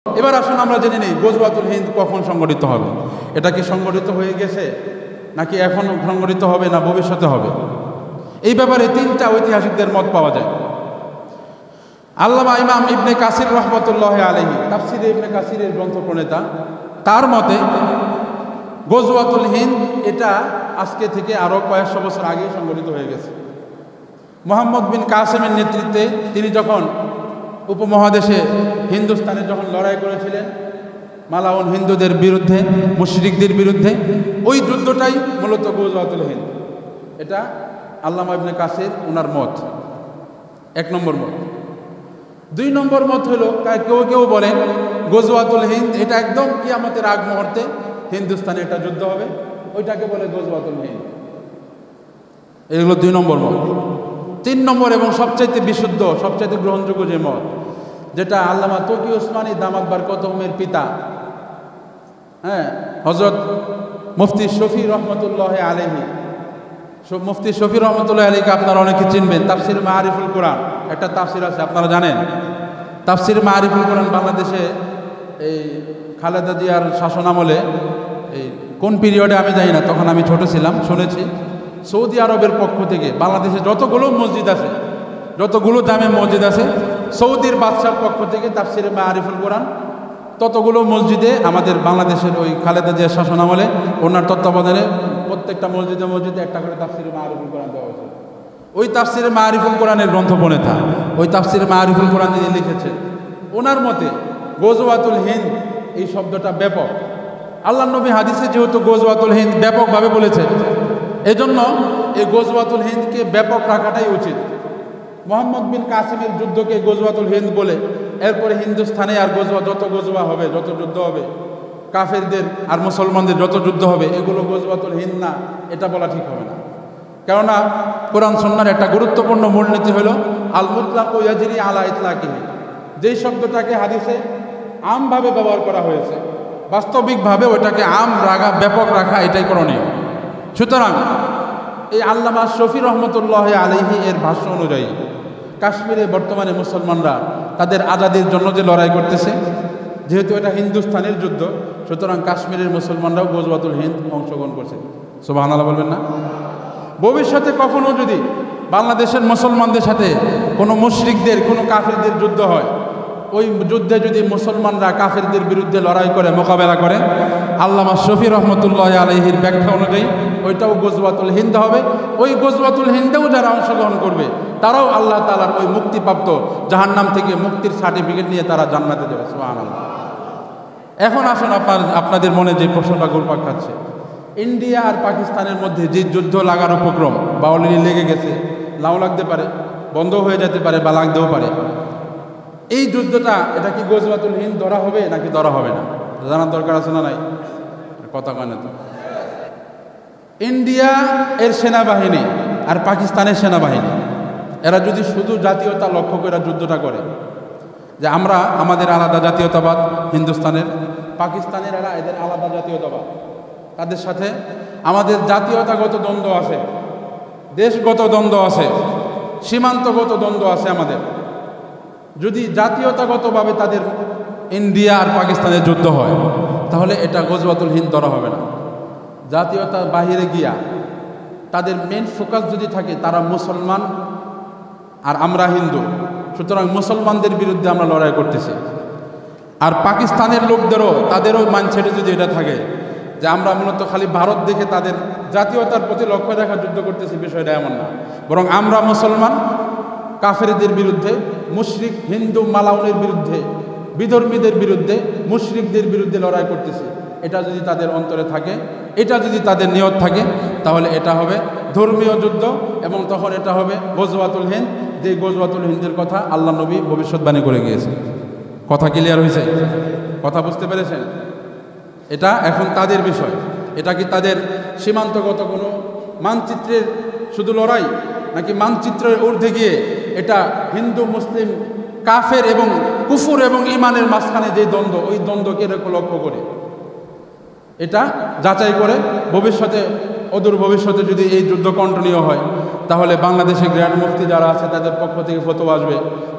এবার আসুন আমরা জেনে নিই গজওয়াতুল হিন্দ কখন সংগঠিত হবে। এটা কি সংগঠিত হয়ে গেছে নাকি এখন সংগঠিত হবে না ভবিষ্যতে হবে? এই ব্যাপারে তিনটা ঐতিহাসিকদের মত পাওয়া যায়। আল্লামা ইমাম ইবনে কাসির রহমতুল্লাহ আলাইহি তাফসিরে ইবনে কাসিরের গ্রন্থ প্রণেতা, তার মতে গজওয়াতুল হিন্দ এটা আজকে থেকে আরও কয়েকশো বছর আগে সংগঠিত হয়ে গেছে। মোহাম্মদ বিন কাসেমের নেতৃত্বে তিনি যখন উপমহাদেশে হিন্দুস্তানে যখন লড়াই করেছিলেন মালাউন হিন্দুদের বিরুদ্ধে, মুশরিকদের বিরুদ্ধে, ওই যুদ্ধটাই মূলত গজওয়াতুল হিন্দ। এটা আল্লামা ইবনে কাসির ওনার মত, এক নম্বর মত। দুই নম্বর মত হলো কেউ কেউ বলেন গজওয়াতুল হিন্দ এটা একদম কিয়ামতের আগ মুহূর্তে হিন্দুস্তানে একটা যুদ্ধ হবে, ওইটাকে বলে গজওয়াতুল হিন্দ। এগুলো দুই নম্বর মত। তিন নম্বর এবং সবচাইতে বিশুদ্ধ, সবচাইতে গ্রহণযোগ্য যে মত, যেটা আল্লামা তকি উসমানী দামাত বারকাতুহুমের পিতা হযরত মুফতি শফি রহমতুল্লাহ আলাইহি, মুফতি শফি রহমতুল্লাহ আলাইহিকে আপনারা অনেকে চিনবেন। তাফসির মাআরিফুল কোরআন একটা তাফসির আছে, আপনারা জানেন। তাফসির মাআরিফুল কোরআন বাংলাদেশে এই খালেদা জিয়ার শাসনামলে, এই কোন পিরিয়ডে আমি জানি না, তখন আমি ছোট ছিলাম, শুনেছি সৌদি আরবের পক্ষ থেকে বাংলাদেশে যতগুলো মসজিদ আছে, যতগুলো জামে মসজিদ আছে, সৌদির বাদশার পক্ষ থেকে তাফসির মাআরিফুল কোরআন ততগুলো মসজিদে আমাদের বাংলাদেশের ওই খালেদা জিয়ার শাসনামলে ওনার তত্ত্বাবধানে প্রত্যেকটা মসজিদে মসজিদে একটা করে তাফসির মাআরিফুল কোরআন দেওয়া হয়েছে। ওই তাফসির মাআরিফুল কোরআনের গ্রন্থ প্রণেতা, ওই তাফসির মাআরিফুল কোরআন যিনি লিখেছেন, ওনার মতে গজওয়াতুল হিন্দ এই শব্দটা ব্যাপক। আল্লাহ নবী হাদিসে যেহেতু গজওয়াতুল হিন্দ ব্যাপকভাবে বলেছে, এজন্য এই গজওয়াতুল হিন্দকে ব্যাপক রাখাটাই উচিত। মোহাম্মদ বিন কাসিমের যুদ্ধকে গজওয়াতুল হিন্দ বলে এরপরে হিন্দুস্থানে আর যত গজওয়া হবে, যত যুদ্ধ হবে, কাফেরদের আর মুসলমানদের যত যুদ্ধ হবে, এগুলো গজওয়াতুল হিন্দ না, এটা বলা ঠিক হবে না। কেননা কোরআন সুন্নাহর একটা গুরুত্বপূর্ণ মূলনীতি হলো আল মুতলাকু ইয়াজরি আলা ইতলাকিহি। যেই শব্দটাকে হাদিসে আমভাবে ব্যবহার করা হয়েছে, বাস্তবিকভাবে ওটাকে আম রাখা, ব্যাপক রাখা, এটাই করণীয়। সুতরাং এই আল্লামা শফি রহমতুল্লাহ আলাইহি এর ভাষ্য অনুযায়ী কাশ্মীরে বর্তমানে মুসলমানরা তাদের আজাদির জন্য যে লড়াই করতেছে, যেহেতু এটা হিন্দুস্তানের যুদ্ধ, সুতরাং কাশ্মীরের মুসলমানরাও গজওয়াতুল হিন্দ অংশগ্রহণ করছে। সুবহানাল্লাহ বলবেন না? ভবিষ্যতে কখনো যদি বাংলাদেশের মুসলমানদের সাথে কোনো মুশরিকদের, কোনো কাফেরদের যুদ্ধ হয়, ওই যুদ্ধে যদি মুসলমানরা কাফেরদের বিরুদ্ধে লড়াই করে, মোকাবেলা করে, আল্লামা শফি রহমতুল্লাহ আলাইহির ব্যাখ্যা অনুযায়ী ওইটাও গজওয়াতুল হিন্দ হবে। ওই গজওয়াতুল হিন্দেও যারা অংশগ্রহণ করবে তারাও আল্লাহ তাআলার ওই মুক্তিপ্রাপ্ত জাহান্নাম থেকে মুক্তির সার্টিফিকেট নিয়ে তারা জান্নাতে যাবে। সুবহানাল্লাহ। এখন আসুন আপনাদের মনে যে প্রশ্নটা ঘুরপাক খাচ্ছে, ইন্ডিয়া আর পাকিস্তানের মধ্যে যে যুদ্ধ লাগার উপক্রম বা অলরেডি লেগে গেছে, লাউ লাগতে পারে, বন্ধ হয়ে যেতে পারে বা লাগতেও পারে, এই যুদ্ধটা এটা কি গজওয়াতুল হিন্দ ধরা হবে নাকি ধরা হবে না? জানার দরকার আছে না নাই? কথা কয় না তো। ইন্ডিয়া এর সেনাবাহিনী আর পাকিস্তানের সেনাবাহিনী এরা যদি শুধু জাতীয়তা লক্ষ্য করে যুদ্ধটা করে, যে আমরা আমাদের আলাদা জাতীয়তাবাদ হিন্দুস্তানের, পাকিস্তানের এরা এদের আলাদা জাতীয়তাবাদ, তাদের সাথে আমাদের জাতীয়তাগত দ্বন্দ্ব আছে, দেশগত দ্বন্দ্ব আছে, সীমান্তগত দ্বন্দ্ব আছে আমাদের। যদি জাতীয়তাগতভাবে তাদের ইন্ডিয়া আর পাকিস্তানের যুদ্ধ হয়, তাহলে এটা গজওয়াতুল হিন্দ ধরা হবে না। জাতীয়তার বাহিরে গিয়া তাদের মেন ফোকাস যদি থাকে তারা মুসলমান আর আমরা হিন্দু, সুতরাং মুসলমানদের বিরুদ্ধে আমরা লড়াই করতেছি। আর পাকিস্তানের লোকদেরও, তাদেরও মাইন্ডসেটে যদি এটা থাকে যে আমরা মূলত খালি ভারত দেখে তাদের জাতীয়তার প্রতি লক্ষ্য রেখা যুদ্ধ করতেছি, বিষয়টা এমন না, বরং আমরা মুসলমান কাফেরদের বিরুদ্ধে, মুশরিক হিন্দু মালাউনের বিরুদ্ধে, বিধর্মীদের বিরুদ্ধে, মুশরিকদের বিরুদ্ধে লড়াই করতেছি, এটা যদি তাদের অন্তরে থাকে, এটা যদি তাদের নিয়ত থাকে, তাহলে এটা হবে ধর্মীয় যুদ্ধ এবং তখন এটা হবে গজওয়াতুল হিন্দ, যে গজওয়াতুল হিন্দের কথা আল্লাহ নবী ভবিষ্যৎবাণী করে গিয়েছে। কথা ক্লিয়ার হয়েছে? কথা বুঝতে পেরেছেন? এটা এখন তাদের বিষয়। এটা কি তাদের সীমান্তগত কোনো মানচিত্রের শুধু লড়াই, নাকি মানচিত্রের ঊর্ধ্বে গিয়ে এটা হিন্দু মুসলিম, কাফের এবং কুফর এবং ইমানের মাঝখানে যে দ্বন্দ্ব, ওই দ্বন্দ্বকে লক্ষ্য করে এটা যাচাই করে ভবিষ্যতে অদূর ভবিষ্যতে যদি এই যুদ্ধ কন্টিনিউ হয় তাহলে বাংলাদেশে গ্র্যান্ড মুফতি যারা আছে তাদের পক্ষ থেকে ফতোয়া আসবে,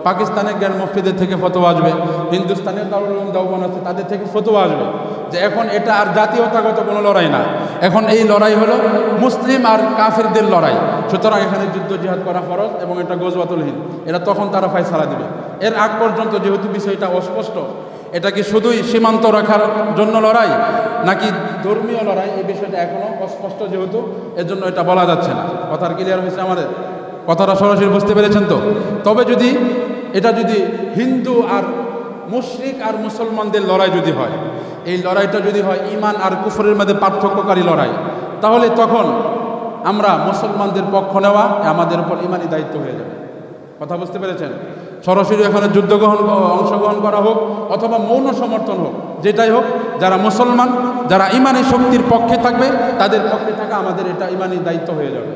পাকিস্তানের গ্র্যান্ড মুফতিদের থেকে ফতোয়া আসবে, হিন্দুস্তানের দারুল উলুম দেওবন্দ আছে তাদের থেকে ফতোয়া আসবে যে এখন এটা আর জাতীয়তাগত কোনো লড়াই না, এখন এই লড়াই হলো মুসলিম আর কাফিরদের লড়াই। সুতরাং এখানে যুদ্ধ জিহাদ করা ফরজ এবং এটা গজওয়াতুল হিন্দ, এটা তখন তারা ফায়সালা দিবে। এর আগ পর্যন্ত যেহেতু বিষয়টা অস্পষ্ট, এটা কি শুধুই সীমান্ত রাখার জন্য লড়াই নাকি ধর্মীয় লড়াই, এই বিষয়টা এখনও অস্পষ্ট, যেহেতু এর জন্য এটা বলা যাচ্ছে না। কথার ক্লিয়ার হয়েছে আমাদের? কথাটা সরাসরি বুঝতে পেরেছেন তো? তবে যদি এটা যদি হিন্দু আর মুশরিক আর মুসলমানদের লড়াই যদি হয়, এই লড়াইটা যদি হয় ঈমান আর কুফরের মধ্যে পার্থক্যকারী লড়াই, তাহলে তখন আমরা মুসলমানদের পক্ষ নেওয়া আমাদের উপর ঈমানি দায়িত্ব হয়ে যাবে। কথা বুঝতে পেরেছেন? সরাসরি এখানে যুদ্ধ অংশগ্রহণ করা হোক অথবা মৌন সমর্থন হোক, যেটাই হোক, যারা মুসলমান, যারা ঈমানি শক্তির পক্ষে থাকবে তাদের পক্ষে থাকা আমাদের এটা ঈমানি দায়িত্ব হয়ে যাবে।